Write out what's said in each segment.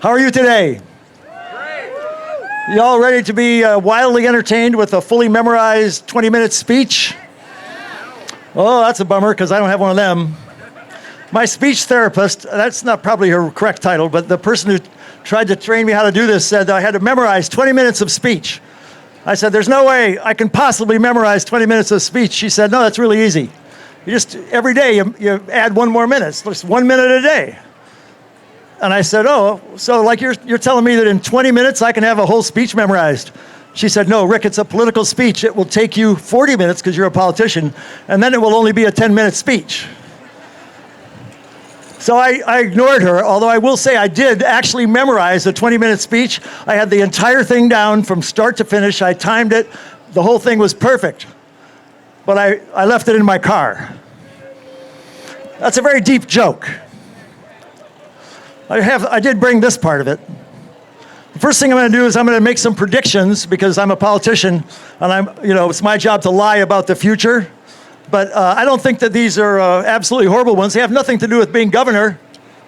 How are you today? You all ready to be wildly entertained with a fully memorized 20-minute speech? Oh, that's a bummer because I don't have one of them. My speech therapist, that's not probably her correct title, but the person who tried to train me how to do this said that I had to memorize 20 minutes of speech. I said, there's no way I can possibly memorize 20 minutes of speech. She said, no, that's really easy. You just, every day, you add 1 more minute. It's just 1 minute a day. And I said, oh, so like you're telling me that in 20 minutes I can have a whole speech memorized? She said, no, Rick, it's a political speech. It will take you 40 minutes because you're a politician, and then it will only be a 10-minute speech. So I ignored her, although I will say I did actually memorize a 20-minute speech. I had the entire thing down from start to finish. I timed it. The whole thing was perfect. But I left it in my car. That's a very deep joke. I did bring this part of it. The first thing I'm going to do is I'm going to make some predictions because I'm a politician and it's my job to lie about the future. But I don't think that these are absolutely horrible ones. They have nothing to do with being governor.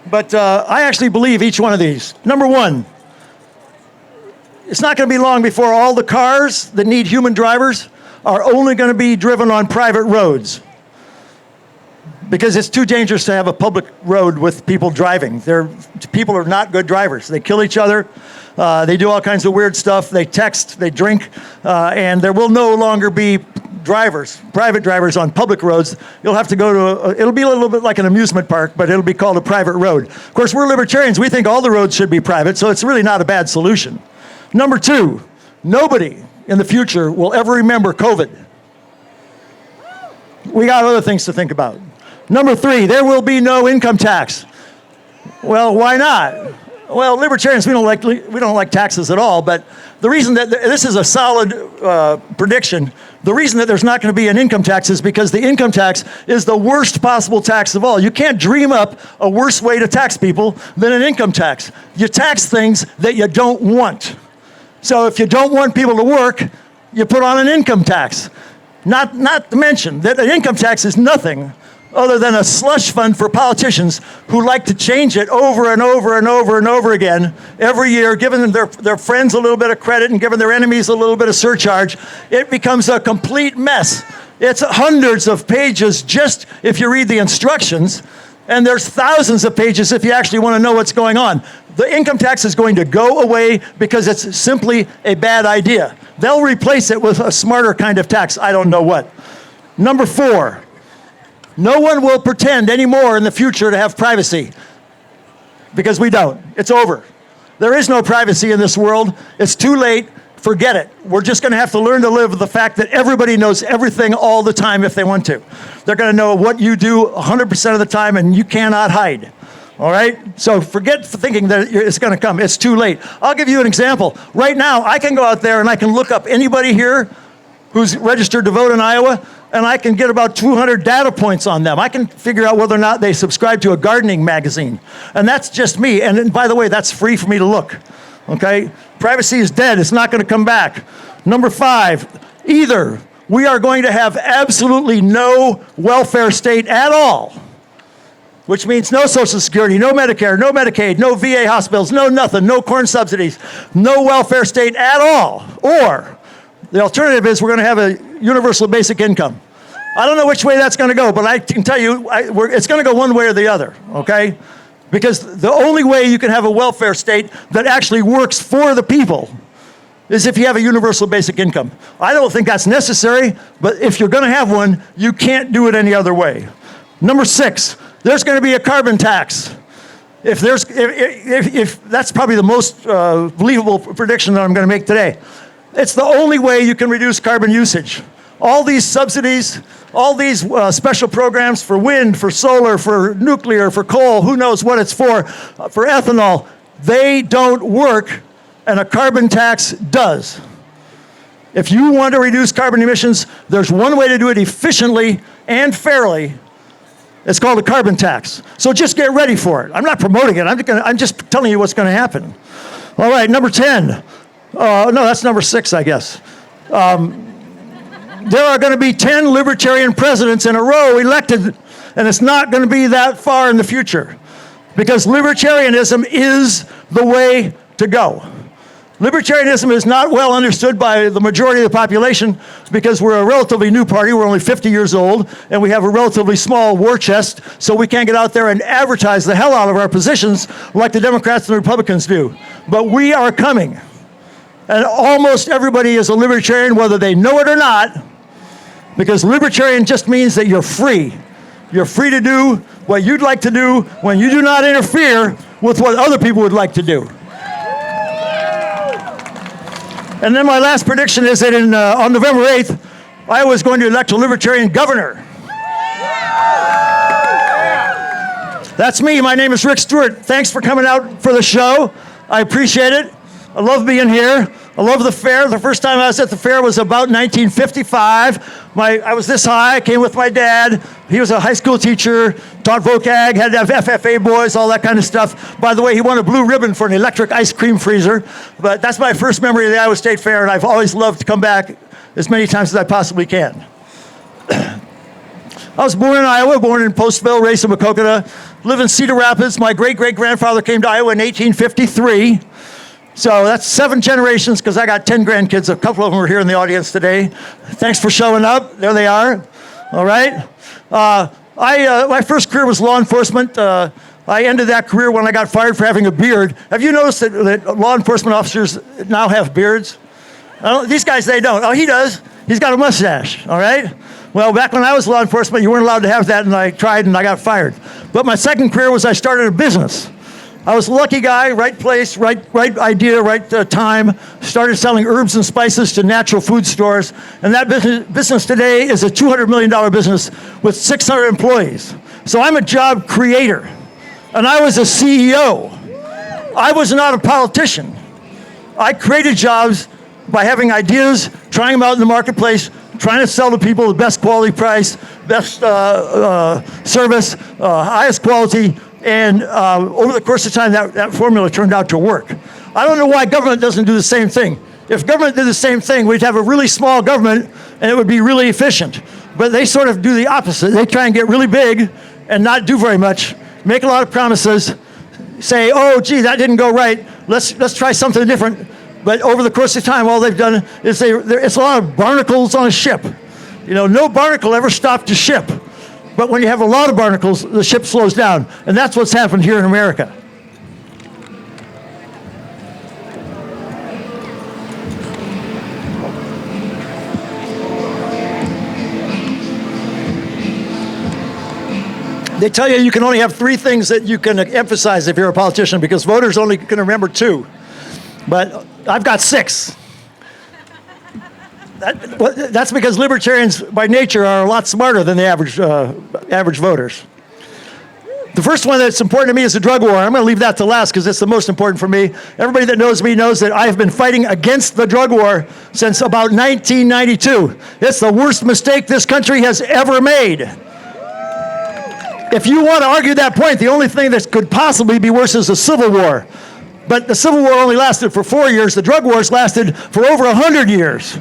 But I actually believe each one of these. Number one, it's not going to be long before all the cars that need human drivers are only going to be driven on private roads. Because it's too dangerous to have a public road with people driving. People are not good drivers. They kill each other. They do all kinds of weird stuff. They text, they drink, and there will no longer be private drivers on public roads. You'll have to go to, it'll be a little bit like an amusement park, but it'll be called a private road. Of course, we're libertarians. We think all the roads should be private, so it's really not a bad solution. Number two, nobody in the future will ever remember COVID. We got other things to think about. Number three, there will be no income tax. Well, why not? Well, libertarians, we don't like taxes at all, but the reason that this is a solid prediction, the reason that there's not going to be an income tax is because the income tax is the worst possible tax of all. You can't dream up a worse way to tax people than an income tax. You tax things that you don't want. So if you don't want people to work, you put on an income tax. Not to mention that an income tax is nothing other than a slush fund for politicians who like to change it over and over and over and over again every year, giving their friends a little bit of credit and giving their enemies a little bit of surcharge. It becomes a complete mess. It's hundreds of pages just if you read the instructions, and there's thousands of pages if you actually want to know what's going on. The income tax is going to go away because it's simply a bad idea. They'll replace it with a smarter kind of tax. I don't know what. Number four, no one will pretend anymore in the future to have privacy because we don't. It's over. There is no privacy in this world. It's too late. Forget it. We're just going to have to learn to live with the fact that everybody knows everything all the time if they want to. They're going to know what you do 100% of the time, and you cannot hide. All right? So forget thinking that it's going to come. It's too late. I'll give you an example. Right now, I can go out there and I can look up anybody here who's registered to vote in Iowa, and I can get about 200 data points on them. I can figure out whether or not they subscribe to a gardening magazine. And that's just me. And by the way, that's free for me to look. Okay? Privacy is dead. It's not going to come back. Number five, either we are going to have absolutely no welfare state at all, which means no Social Security, no Medicare, no Medicaid, no VA hospitals, no nothing, no corn subsidies, no welfare state at all. Or the alternative is we're going to have a universal basic income. I don't know which way that's going to go, but I can tell you it's going to go one way or the other, okay? Because the only way you can have a welfare state that actually works for the people is if you have a universal basic income. I don't think that's necessary, but if you're going to have one, you can't do it any other way. Number six, there's going to be a carbon tax. If that's probably the most believable prediction that I'm going to make today. It's the only way you can reduce carbon usage. All these subsidies, all these special programs for wind, for solar, for nuclear, for coal, who knows what it's for ethanol, they don't work, and a carbon tax does. If you want to reduce carbon emissions, there's one way to do it efficiently and fairly. It's called a carbon tax. So just get ready for it. I'm not promoting it. I'm just telling you what's going to happen. All right, number 10. No, that's number 6, I guess. There are going to be 10 libertarian presidents in a row elected, and it's not going to be that far in the future because libertarianism is the way to go. Libertarianism is not well understood by the majority of the population because we're a relatively new party. We're only 50 years old, and we have a relatively small war chest, so we can't get out there and advertise the hell out of our positions like the Democrats and the Republicans do. But we are coming. And almost everybody is a libertarian, whether they know it or not, because libertarian just means that you're free. You're free to do what you'd like to do when you do not interfere with what other people would like to do. And then my last prediction is that on November 8th, Iowa is going to elect a libertarian governor. That's me. My name is Rick Stewart. Thanks for coming out for the show. I appreciate it. I love being here. I love the fair. The first time I was at the fair was about 1955. I was this high. I came with my dad. He was a high school teacher, taught vocab, had to have FFA boys, all that kind of stuff. By the way, he won a blue ribbon for an electric ice cream freezer. But that's my first memory of the Iowa State Fair, and I've always loved to come back as many times as I possibly can. I was born in Iowa, born in Postville, raised in Wacokota, live in Cedar Rapids. My great-great-grandfather came to Iowa in 1853. So that's 7 generations, because I got 10 grandkids. A couple of them are here in the audience today. Thanks for showing up. There they are. All right. My first career was law enforcement. I ended that career when I got fired for having a beard. Have you noticed that law enforcement officers now have beards? These guys, they don't. Oh, he does. He's got a mustache. All right. Well, back when I was law enforcement, you weren't allowed to have that, and I tried, and I got fired. But my second career was I started a business. I was a lucky guy, right place, right idea, right time. Started selling herbs and spices to natural food stores. And that business today is a $200 million business with 600 employees. So I'm a job creator. And I was a CEO. I was not a politician. I created jobs by having ideas, trying them out in the marketplace, trying to sell to people the best quality price, best service, highest quality. And over the course of time, that formula turned out to work. I don't know why government doesn't do the same thing. If government did the same thing, we'd have a really small government, and it would be really efficient. But they sort of do the opposite. They try and get really big and not do very much, make a lot of promises, say, oh, gee, that didn't go right. Let's try something different. But over the course of time, all they've done is it's a lot of barnacles on a ship. You know, no barnacle ever stopped a ship. But when you have a lot of barnacles, the ship slows down. And that's what's happened here in America. They tell you can only have 3 things that you can emphasize if you're a politician, because voters only can remember 2. But I've got 6. That's because libertarians, by nature, are a lot smarter than the average voters. The first one that's important to me is the drug war. I'm going to leave that to last because it's the most important for me. Everybody that knows me knows that I have been fighting against the drug war since about 1992. It's the worst mistake this country has ever made. If you want to argue that point, the only thing that could possibly be worse is the Civil War. But the Civil War only lasted for 4 years. The drug wars lasted for over 100 years.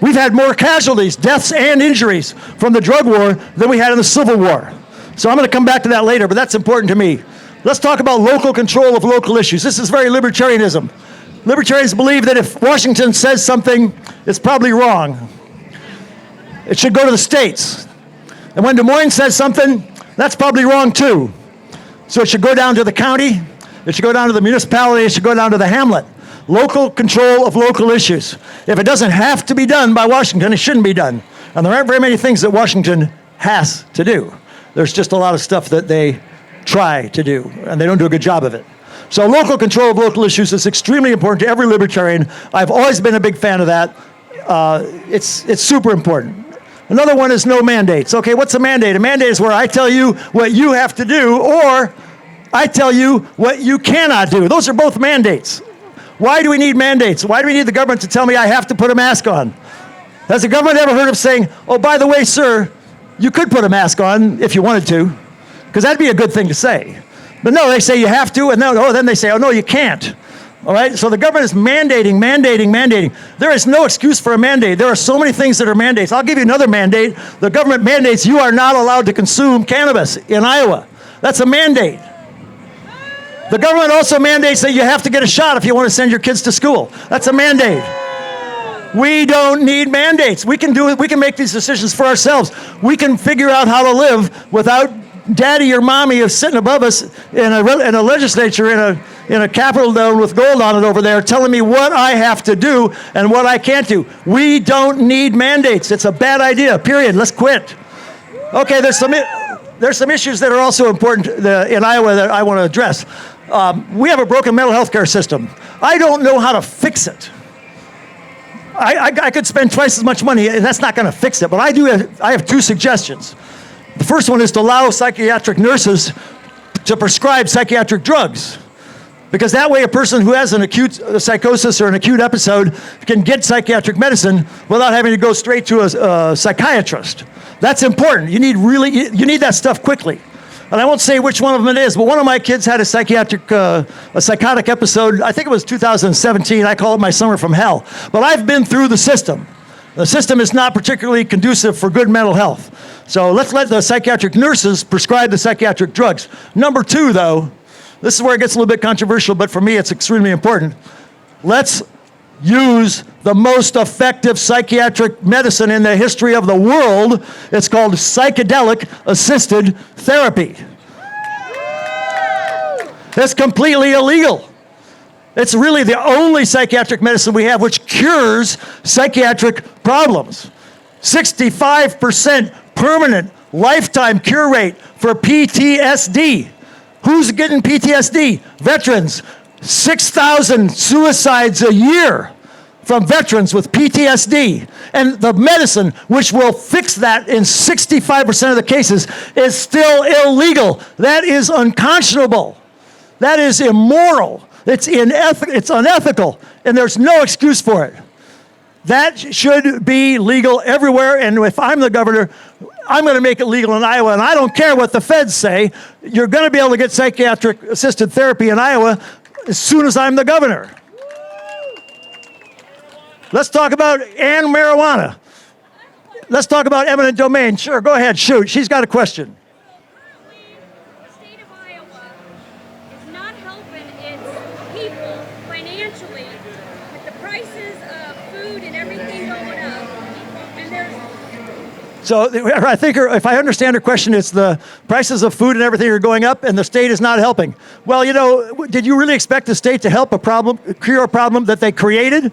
We've had more casualties, deaths and injuries from the drug war than we had in the Civil War. So I'm going to come back to that later, but that's important to me. Let's talk about local control of local issues. This is very libertarianism. Libertarians believe that if Washington says something, it's probably wrong. It should go to the states. And when Des Moines says something, that's probably wrong too. So it should go down to the county, it should go down to the municipality, it should go down to the hamlet. Local control of local issues. If it doesn't have to be done by Washington, it shouldn't be done. And there aren't very many things that Washington has to do. There's just a lot of stuff that they try to do, and they don't do a good job of it. So local control of local issues is extremely important to every libertarian. I've always been a big fan of that. It's super important. Another one is no mandates. Okay, what's a mandate? A mandate is where I tell you what you have to do, or I tell you what you cannot do. Those are both mandates. Why do we need mandates? Why do we need the government to tell me I have to put a mask on? Has the government ever heard of saying, oh, by the way, sir, you could put a mask on if you wanted to? Because that'd be a good thing to say. But no, they say you have to, and then they say, oh, no, you can't. All right, so the government is mandating. There is no excuse for a mandate. There are so many things that are mandates. I'll give you another mandate. The government mandates you are not allowed to consume cannabis in Iowa. That's a mandate. The government also mandates that you have to get a shot if you want to send your kids to school. That's a mandate. We don't need mandates. We can do it. We can make these decisions for ourselves. We can figure out how to live without daddy or mommy is sitting above us in a legislature in a Capitol dome with gold on it over there telling me what I have to do and what I can't do. We don't need mandates. It's a bad idea, period. Let's quit. Okay, there's some issues that are also important in Iowa that I want to address. We have a broken mental health care system. I don't know how to fix it. I could spend twice as much money, and that's not going to fix it. But I have two suggestions. The first one is to allow psychiatric nurses to prescribe psychiatric drugs. Because that way a person who has an acute psychosis or an acute episode can get psychiatric medicine without having to go straight to a psychiatrist. That's important. You need that stuff quickly. And I won't say which one of them it is, but one of my kids had a psychotic episode. I think it was 2017. I call it my summer from hell. But I've been through the system. The system is not particularly conducive for good mental health. So let's let the psychiatric nurses prescribe the psychiatric drugs. Number two, though, this is where it gets a little bit controversial, but for me it's extremely important. Let's use the most effective psychiatric medicine in the history of the world. It's called psychedelic-assisted therapy. It's completely illegal. It's really the only psychiatric medicine we have which cures psychiatric problems. 65% permanent lifetime cure rate for PTSD. Who's getting PTSD? Veterans. 6,000 suicides a year from veterans with PTSD. And the medicine, which will fix that in 65% of the cases, is still illegal. That is unconscionable. That is immoral. It's unethical, and there's no excuse for it. That should be legal everywhere, and if I'm the governor, I'm going to make it legal in Iowa, and I don't care what the feds say. You're going to be able to get psychiatric-assisted therapy in Iowa as soon as I'm the governor. Let's talk about marijuana. Let's talk about eminent domain. Sure, go ahead, shoot. She's got a question. The state of Iowa is not helping its people financially with the prices of food and everything going up. And So I think if I understand her question, it's the prices of food and everything are going up and the state is not helping. Well, you know, did you really expect the state to help cure a problem that they created?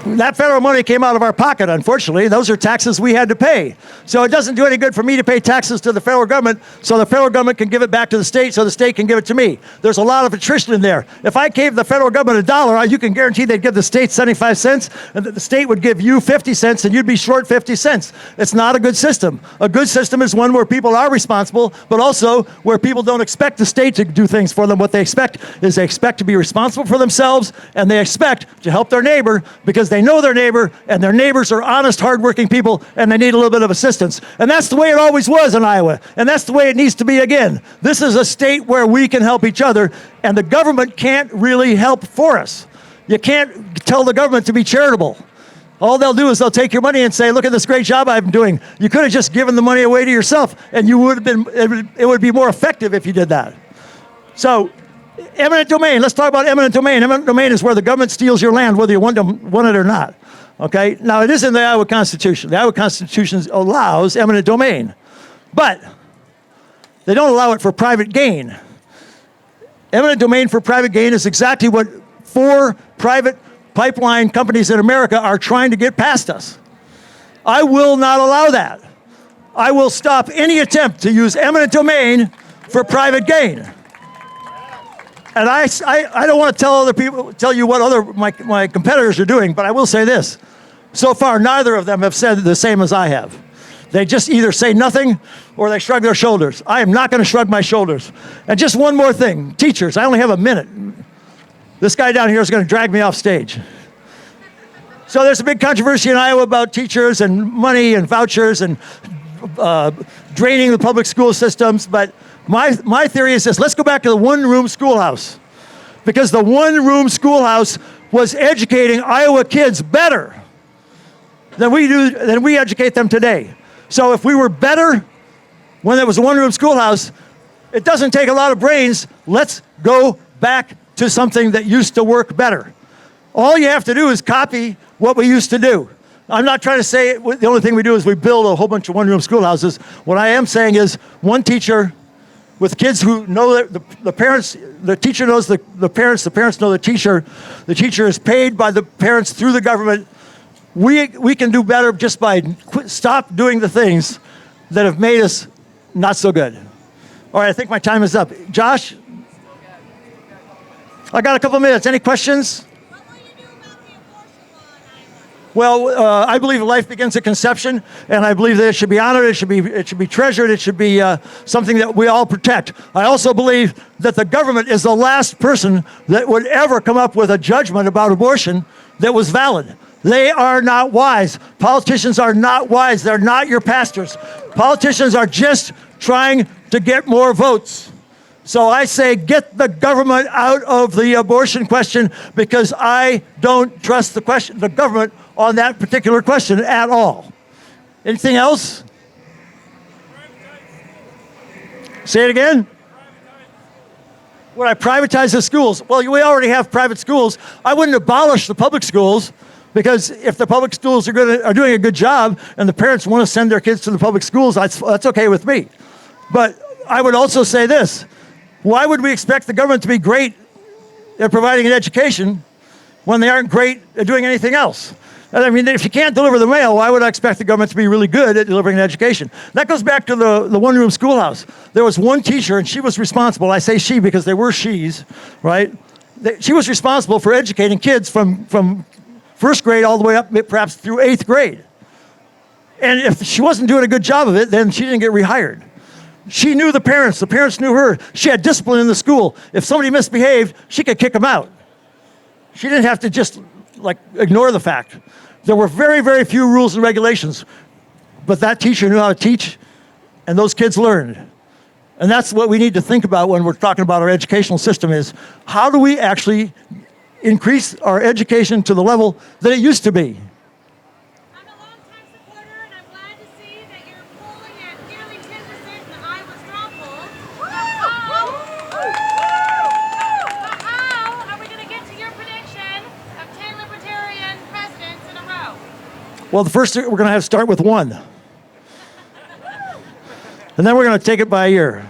That federal money came out of our pocket, unfortunately. Those are taxes we had to pay. So it doesn't do any good for me to pay taxes to the federal government so the federal government can give it back to the state so the state can give it to me. There's a lot of attrition in there. If I gave the federal government $1, you can guarantee they'd give the state 75 cents and that the state would give you 50 cents and you'd be short 50 cents. It's not a good system. A good system is one where people are responsible, but also where people don't expect the state to do things for them. What they expect is they expect to be responsible for themselves and they expect to help their neighbor because they know their neighbor, and their neighbors are honest, hardworking people, and they need a little bit of assistance. And that's the way it always was in Iowa, and that's the way it needs to be again. This is a state where we can help each other, and the government can't really help for us. You can't tell the government to be charitable. All they'll do is they'll take your money and say, look at this great job I'm doing. You could have just given the money away to yourself, and you would have been. It would be more effective if you did that. So, eminent domain. Let's talk about eminent domain. Eminent domain is where the government steals your land, whether you want it or not. Okay? Now, it is in the Iowa Constitution. The Iowa Constitution allows eminent domain, but they don't allow it for private gain. Eminent domain for private gain is exactly what 4 private pipeline companies in America are trying to get past us. I will not allow that. I will stop any attempt to use eminent domain for private gain. And I don't want to tell you what my competitors are doing, but I will say this. So far, neither of them have said the same as I have. They just either say nothing or they shrug their shoulders. I am not going to shrug my shoulders. And just one more thing. Teachers, I only have a minute. This guy down here is going to drag me off stage. So there's a big controversy in Iowa about teachers and money and vouchers and draining the public school systems, but my theory is this. Let's go back to the one-room schoolhouse, because the one-room schoolhouse was educating Iowa kids better than we educate them today. So if we were better when there was a one-room schoolhouse. It doesn't take a lot of brains. Let's go back to something that used to work better. All you have to do is copy what we used to do. I'm not trying to say the only thing we do is we build a whole bunch of one-room schoolhouses. What I am saying is one teacher with kids who know that the parents, the teacher knows the parents know the teacher is paid by the parents through the government. We can do better just by stop doing the things that have made us not so good. All right, I think my time is up. Josh? I got a couple minutes. Any questions? What will you do about the abortion law in Iowa? Well, I believe life begins at conception, and I believe that it should be honored, it should be treasured, it should be something that we all protect. I also believe that the government is the last person that would ever come up with a judgment about abortion that was valid. They are not wise. Politicians are not wise. They're not your pastors. Politicians are just trying to get more votes. So I say get the government out of the abortion question, because I don't trust the government on that particular question at all. Anything else? Say it again. Would I privatize the schools? Well, we already have private schools. I wouldn't abolish the public schools, because if the public schools are doing a good job and the parents want to send their kids to the public schools, that's okay with me. But I would also say this. Why would we expect the government to be great at providing an education when they aren't great at doing anything else? I mean, if you can't deliver the mail, why would I expect the government to be really good at delivering an education? That goes back to the one-room schoolhouse. There was one teacher, and she was responsible. I say she because they were she's, right? She was responsible for educating kids from first grade all the way up, perhaps through 8th grade. And if she wasn't doing a good job of it, then she didn't get rehired. She knew the parents knew her. She had discipline in the school. If somebody misbehaved, she could kick them out. She didn't have to just ignore the fact. There were very, very few rules and regulations, but that teacher knew how to teach, and those kids learned. And that's what we need to think about when we're talking about our educational system is, how do we actually increase our education to the level that it used to be? I'm a longtime supporter, and I'm glad to see that you're polling at nearly 10% in the Iowa straw poll. How are we going to get to your prediction of 10 Libertarian presidents in a row? Well, the first we're going to have to start with one. And then we're going to take it by a year.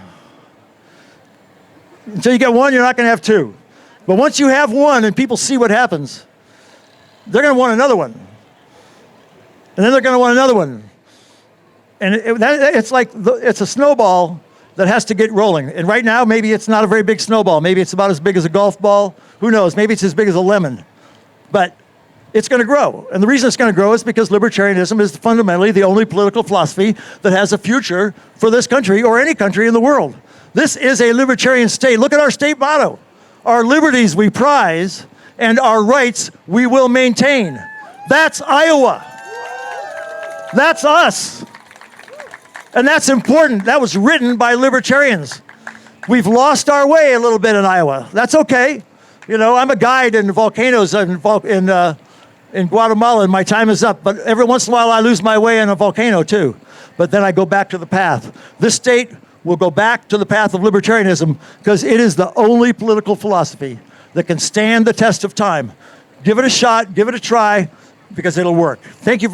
Until you get one, you're not going to have two. But once you have one and people see what happens, they're going to want another one. And then they're going to want another one. And it's a snowball that has to get rolling. And right now, maybe it's not a very big snowball. Maybe it's about as big as a golf ball. Who knows? Maybe it's as big as a lemon. But it's going to grow. And the reason it's going to grow is because libertarianism is fundamentally the only political philosophy that has a future for this country or any country in the world. This is a libertarian state. Look at our state motto. Our liberties we prize, and our rights we will maintain. That's Iowa. That's us. And that's important. That was written by libertarians. We've lost our way a little bit in Iowa. That's okay. You know, I'm a guide in volcanoes in Guatemala, and my time is up. But every once in a while, I lose my way in a volcano, too. But then I go back to the path. This state will go back to the path of libertarianism because it is the only political philosophy that can stand the test of time. Give it a shot, give it a try, because it'll work. Thank you very much.